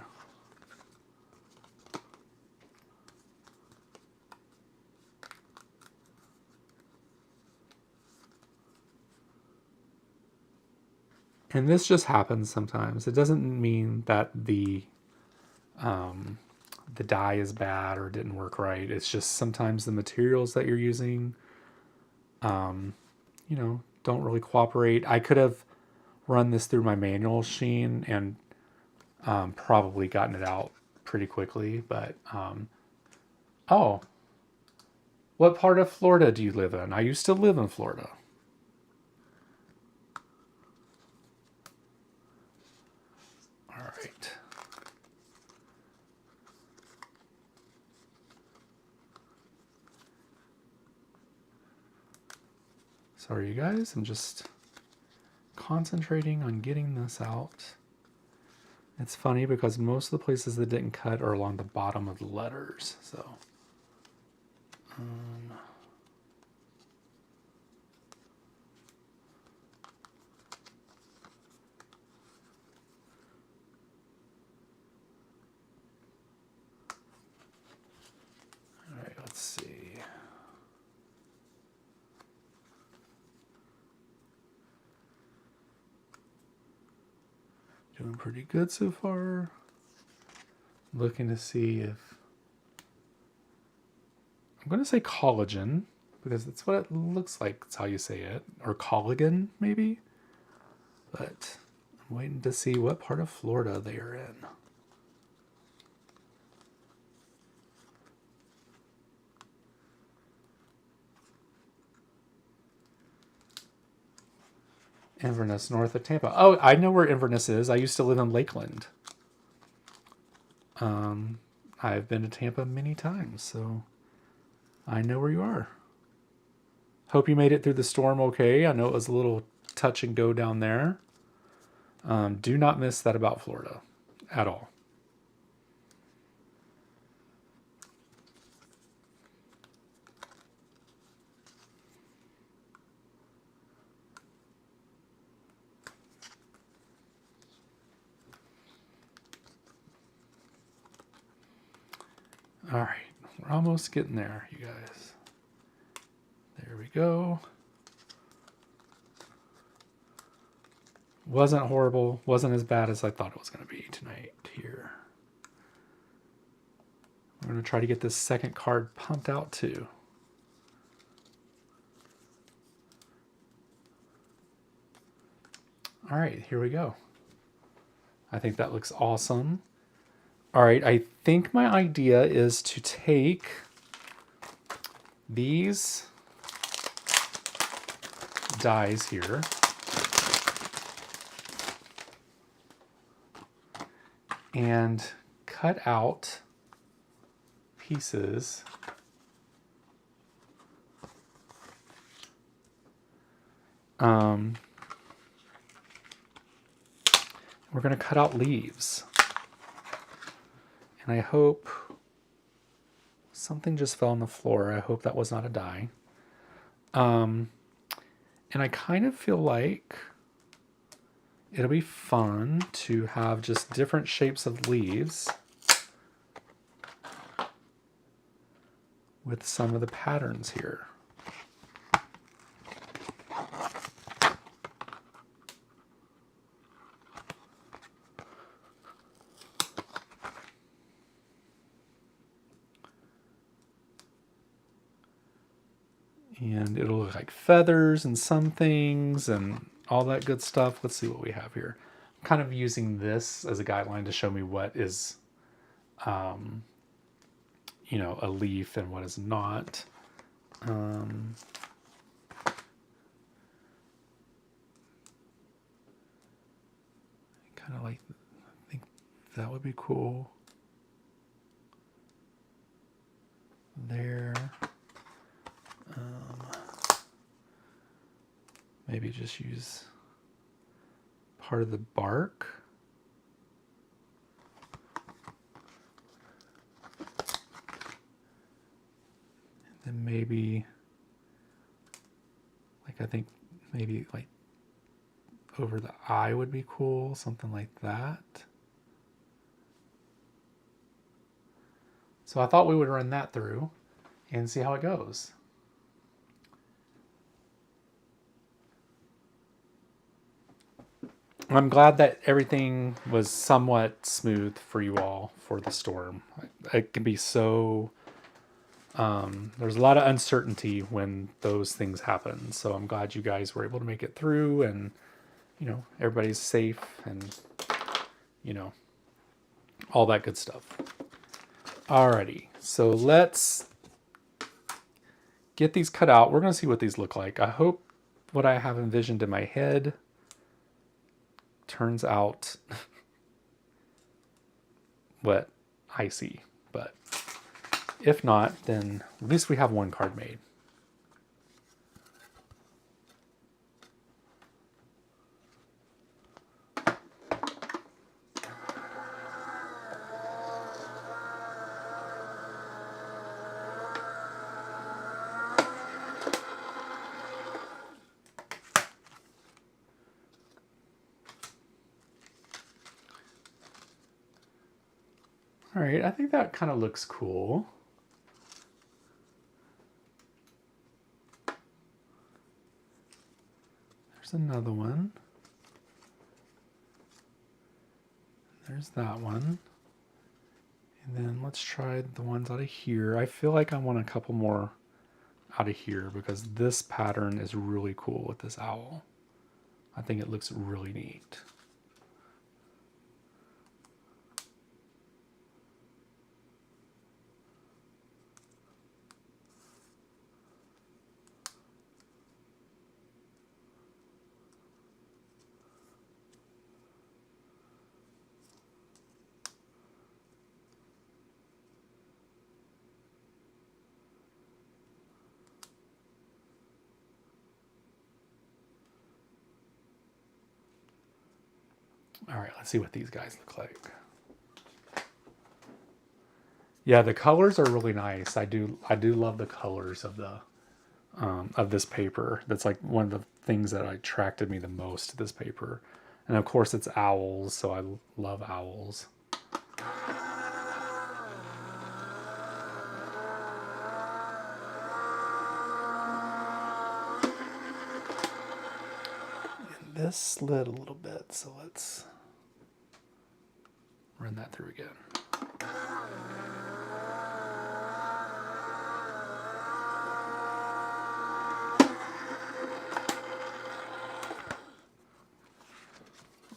And this just happens sometimes. It doesn't mean that the dye is bad or didn't work right. It's just sometimes the materials that you're using, you know, don't really cooperate. I could have run this through my manual machine and probably gotten it out pretty quickly, but oh, what part of Florida do you live in? I used to live in Florida. All right. Sorry, you guys, I'm just concentrating on getting this out. It's funny because most of the places that didn't cut are along the bottom of the letters, so. All right, let's see. Doing pretty good so far. Looking to see if, I'm going to say collagen because that's what it looks like. That's how you say it. Or collagen, maybe. But I'm waiting to see what part of Florida they are in. Inverness, north of Tampa. Oh, I know where Inverness is. I used to live in Lakeland. I've been to Tampa many times, so I know where you are. Hope you made it through the storm okay. I know it was a little touch and go down there. Do not miss that about Florida at all. All right, we're almost getting there, you guys. There we go. Wasn't horrible, wasn't as bad as I thought it was going to be tonight here. We're going to try to get this second card pumped out too. All right, here we go. I think that looks awesome. All right, I think my idea is to take these dies here and cut out pieces. We're going to cut out leaves. And I hope something just fell on the floor. I hope that was not a die. And I kind of feel like it'll be fun to have just different shapes of leaves with some of the patterns here. And it'll look like feathers and some things and all that good stuff. Let's see what we have here. I'm kind of using this as a guideline to show me what is, you know, a leaf and what is not. Kind of like, I think that would be cool. There. Maybe just use part of the bark. And then maybe, like, I think maybe like over the eye would be cool, something like that. So I thought we would run that through and see how it goes. I'm glad that everything was somewhat smooth for you all for the storm. It can be so, there's a lot of uncertainty when those things happen. So I'm glad you guys were able to make it through and, you know, everybody's safe and, you know, all that good stuff. Alrighty, so let's get these cut out. We're going to see what these look like. I hope what I have envisioned in my head turns out what I see, but if not, then at least we have one card made. All right, I think that kind of looks cool. There's another one. There's that one. And then let's try the ones out of here. I feel like I want a couple more out of here because this pattern is really cool with this owl. I think it looks really neat. All right, let's see what these guys look like. Yeah, the colors are really nice. I do love the colors of the of this paper. That's like one of the things that attracted me the most to this paper. And of course it's owls, so I love owls. And this slid a little bit, so let's run that through again.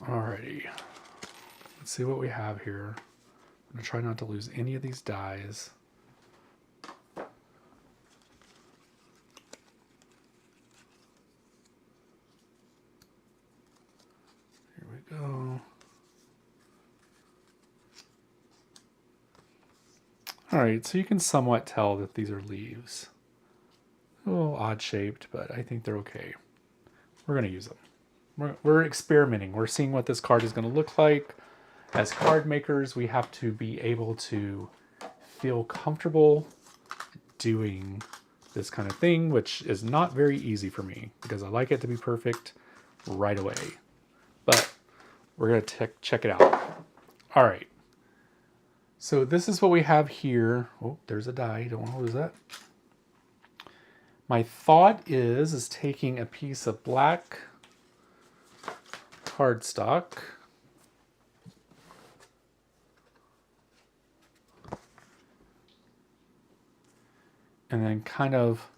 Alrighty, let's see what we have here. I'm gonna try not to lose any of these dies. Here we go. All right, so you can somewhat tell that these are leaves. A little odd shaped, but I think they're okay. We're going to use them. We're experimenting. We're seeing what this card is going to look like. As card makers, we have to be able to feel comfortable doing this kind of thing, which is not very easy for me because I like it to be perfect right away. But we're going to check it out. All right. So this is what we have here. Oh, there's a die. Don't want to lose that. My thought is taking a piece of black cardstock and then kind of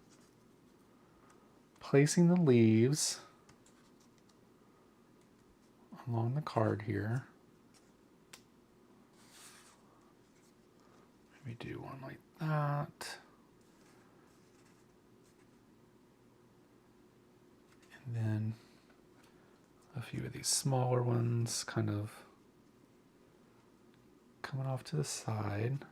placing the leaves along the card here. Maybe do one like that. And then a few of these smaller ones kind of coming off to the side.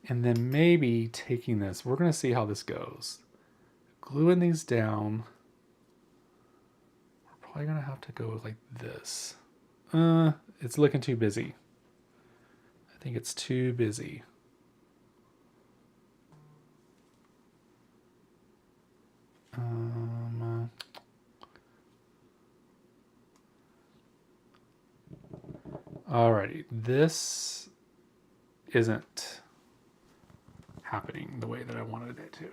And then maybe taking this, we're going to see how this goes. Gluing these down. We're probably going to have to go like this. It's looking too busy. I think it's too busy. Alrighty, this isn't happening the way that I wanted it to.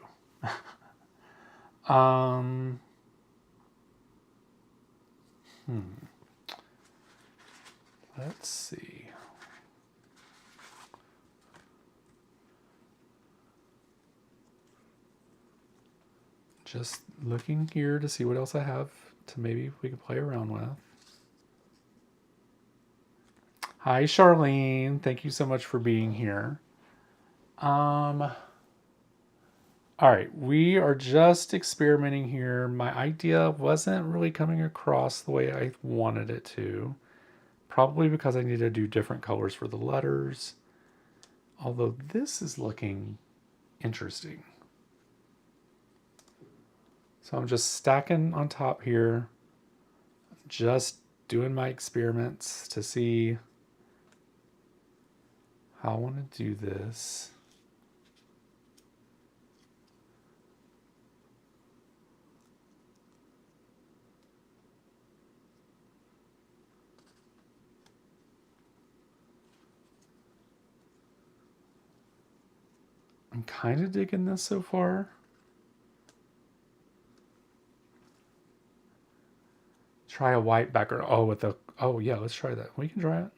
Let's see. Just looking here to see what else I have to maybe we can play around with. Hi, Charlene. Thank you so much for being here. All right, we are just experimenting here. My idea wasn't really coming across the way I wanted it to. Probably because I need to do different colors for the letters. Although this is looking interesting. So I'm just stacking on top here. Just doing my experiments to see how I want to do this. I'm kind of digging this so far. Try a white background. Oh yeah, let's try that. We can try it.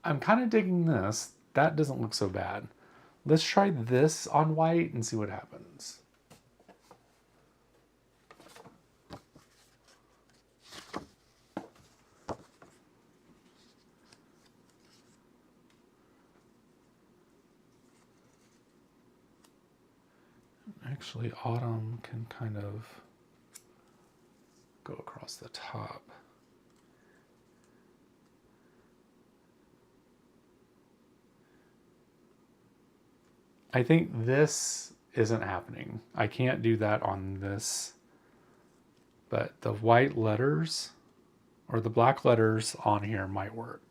I'm kind of digging this. That doesn't look so bad. Let's try this on white and see what happens. Actually, autumn can kind of go across the top. I think this isn't happening. I can't do that on this. But the white letters or the black letters on here might work.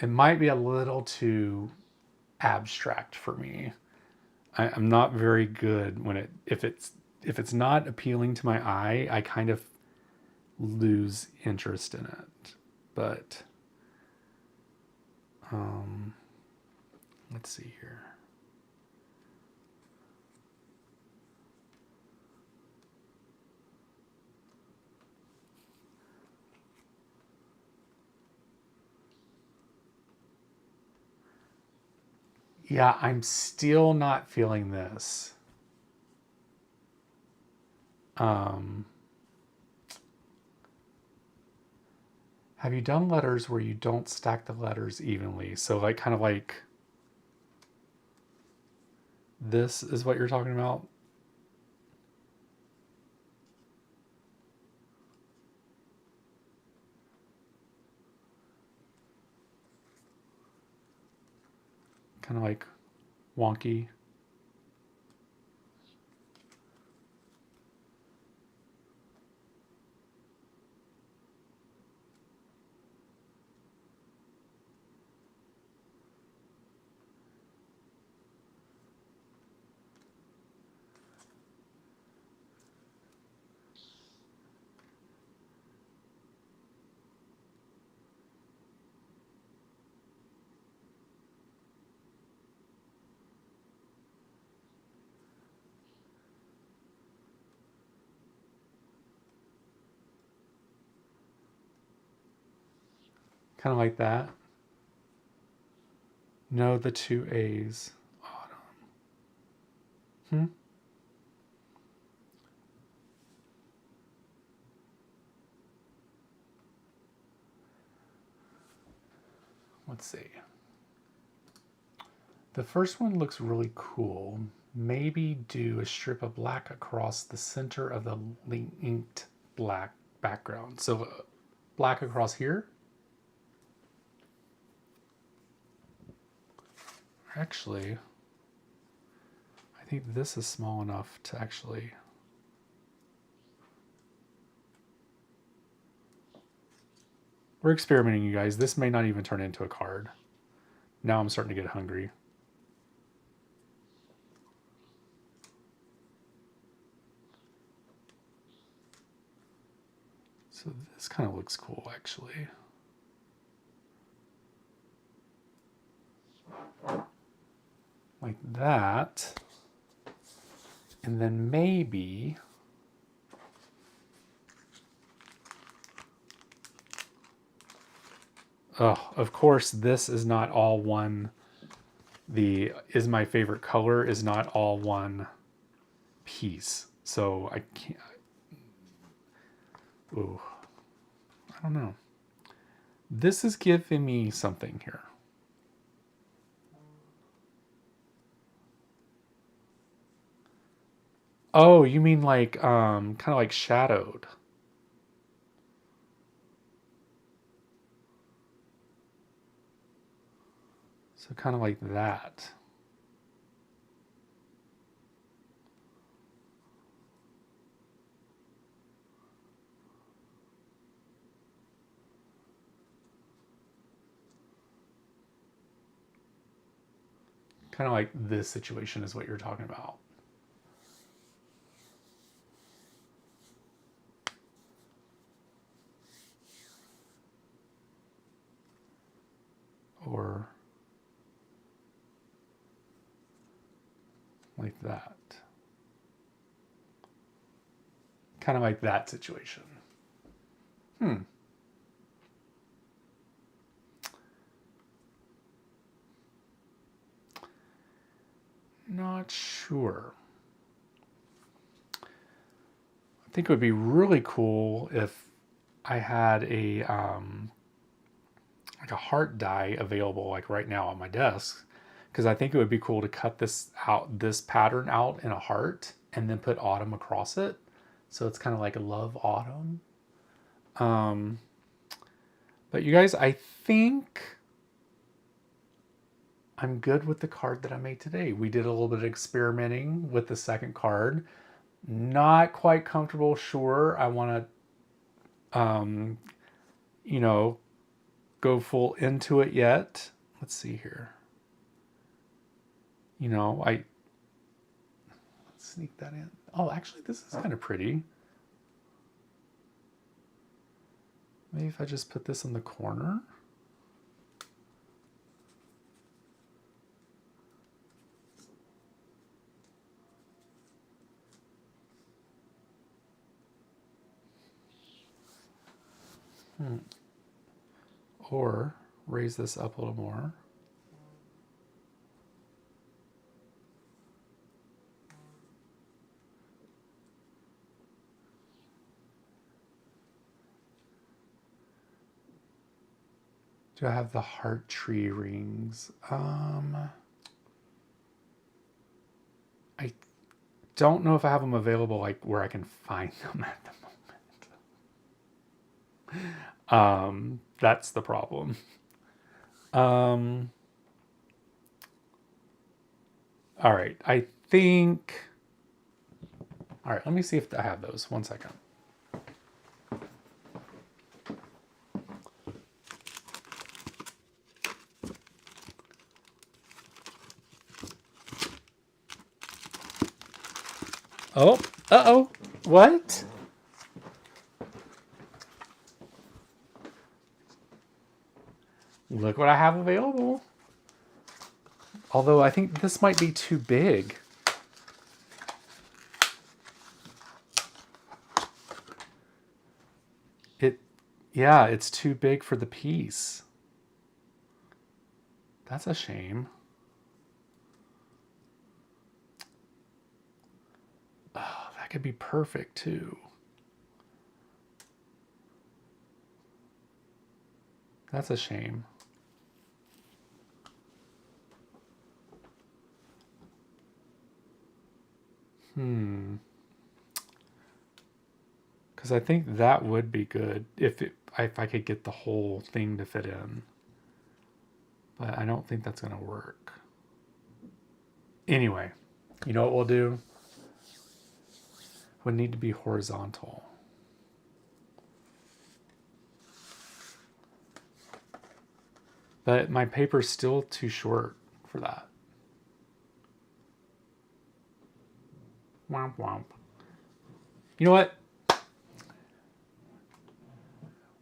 It might be a little too abstract for me. I'm not very good when if it's not appealing to my eye, I kind of lose interest in it. But let's see here. Yeah, I'm still not feeling this. Um, have you done letters where you don't stack the letters evenly? So like kind of like this is what you're talking about? Kind of like wonky. Kind of like that. No, the two A's. Autumn. Hmm? Let's see. The first one looks really cool. Maybe do a strip of black across the center of the inked black background. So black across here. Actually, I think this is small enough to actually... We're experimenting, you guys. This may not even turn into a card. Now I'm starting to get hungry. So this kind of looks cool, actually. Like that. And then maybe... Oh, of course, this is not all one. The is my favorite color is not all one piece. So I can't... Ooh, I don't know. This is giving me something here. Oh, you mean like kind of like shadowed. So kind of like that. Kind of like this situation is what you're talking about. Or like that. Kind of like that situation. Not sure. I think it would be really cool if I had a like a heart die available like right now on my desk, because I think it would be cool to cut this pattern out in a heart and then put autumn across it, so it's kind of like a love autumn. But you guys, I think I'm good with the card that I made today. We did a little bit of experimenting with the second card. Not quite comfortable, sure. I want to, you know, go full into it yet. Let's see here. You know, let's sneak that in. Oh, actually, this is kind of pretty. Maybe if I just put this in the corner. Or raise this up a little more. Do I have the heart tree rings? I don't know if I have them available, like where I can find them at the moment. That's the problem. All right, I think. All right, let me see if I have those. 1 second. Oh, uh-oh. What? Look what I have available. Although I think this might be too big. Yeah, it's too big for the piece. That's a shame. Oh, that could be perfect too. That's a shame. Because I think that would be good if I could get the whole thing to fit in. But I don't think that's going to work. Anyway, you know what we'll do? Would need to be horizontal. But my paper's still too short for that. Womp womp. You know what?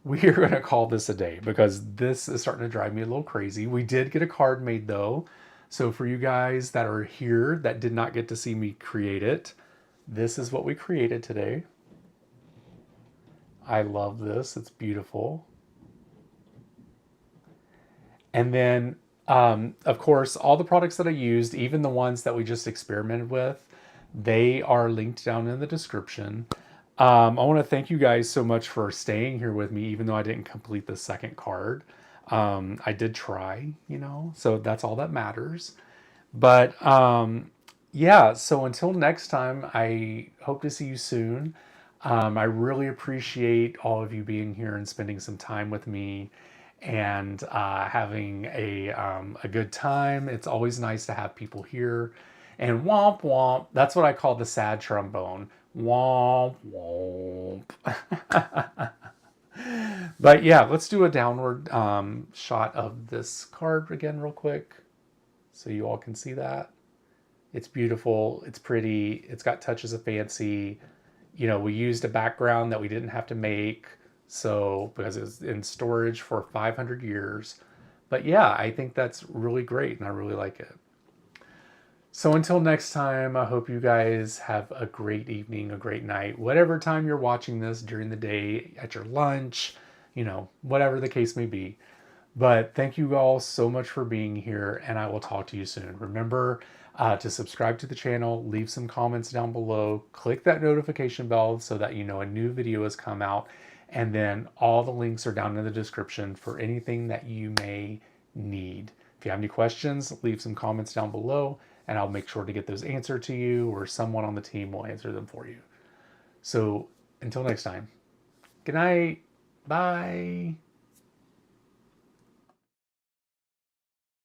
We are going to call this a day because this is starting to drive me a little crazy. We did get a card made though. So for you guys that are here that did not get to see me create it, this is what we created today. I love this. It's beautiful. And then, of course, all the products that I used, even the ones that we just experimented with, they are linked down in the description. I want to thank you guys so much for staying here with me, even though I didn't complete the second card. I did try, so that's all that matters. But yeah, so until next time, I hope to see you soon. I really appreciate all of you being here and spending some time with me and having a good time. It's always nice to have people here. And womp womp, that's what I call the sad trombone. Womp womp. But yeah, let's do a downward shot of this card again real quick so you all can see that. It's beautiful. It's pretty. It's got touches of fancy. We used a background that we didn't have to make. So, because it's in storage for 500 years. But yeah, I think that's really great and I really like it. So until next time, I hope you guys have a great evening, a great night, whatever time you're watching this during the day, at your lunch, whatever the case may be. But thank you all so much for being here, and I will talk to you soon. Remember to subscribe to the channel, leave some comments down below, click that notification bell so that you know a new video has come out, and then all the links are down in the description for anything that you may need. If you have any questions, leave some comments down below, and I'll make sure to get those answered to you, or someone on the team will answer them for you. So until next time, good night. Bye.